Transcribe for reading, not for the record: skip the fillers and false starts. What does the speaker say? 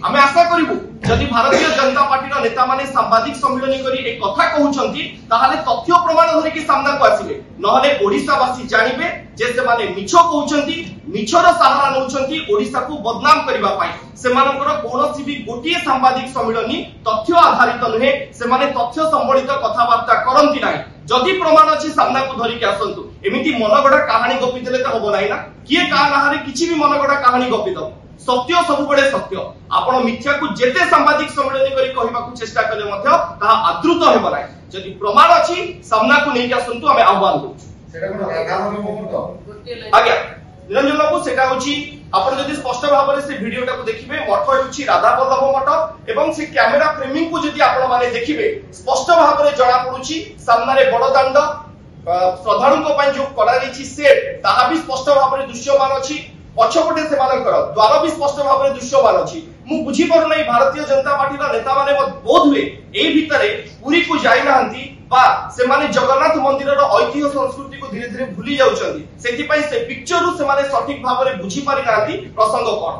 आमे आशा करिवु जदि भारतीय जनता पार्टी नेता माने सांबादिक सम्मेलन करी एक कथा कहउछंती ताहाले तथ्य प्रमाण धरि कि सामना को आसीबे नहले ओडिसावासी जानिबे जे से माने मिछ कहउछंती मिछर सहारा नउछंती ओडिसा को बदनाम करिबा पाई सेमानकर कोनोसी भी गोटिए सांबादिक सम्मेलन तथ्य आधारित नुहे से माने तथ्य संबलित कथाबार्ता करंती नाही जदि प्रमाण अछि सामना को धरि के आसंतु एमिति मनगडा कहानी गपी देले त होबो नाही ना किए का नाहारे किछि भी मनगडा कहानी गपी दो सत्य सब बड़े सत्य आपण मिथ्या को जेते सांबादिक सम्मेलन करी कहबा को चेष्टा कले मध्य ता आदृत हेबो नाही जदि प्रमाण अछि सामना को नै के आसंतु हमें आह्वान दउ सेटा कोन राधामोहन मोहन आज्ञा निरंजन बाबू सेटा होची आपण जदि स्पष्ट भाव से वीडियोटा को देखिबे मठ होची राधा वल्लभ मठ एवं से कैमरा फ्रेमिंग को जदि आपण माने देखिबे स्पष्ट भाव में जणा पडुची सामने रे बड़ दांड श्रद्धालु को पय जो करा रही सेट ताहा भी स्पष्ट भाव में दृश्यमान अछि पछपटे से मानकर द्वार भी स्पष्ट भाव में दृश्यमान अछि मु बुझी पर नै भारतीय जनता पार्टी रा नेता माने बोध हुए ए भितरे पुरी को जाई नाहंती बा से माने जगन्नाथ मंदिर रो ऐतिह्य संस्कृति को धीरे धीरे भूली जाउछंती सेति पय से पिक्चर रु से माने सठिक भाव में बुझी पारि नाहंती प्रसंग कोन।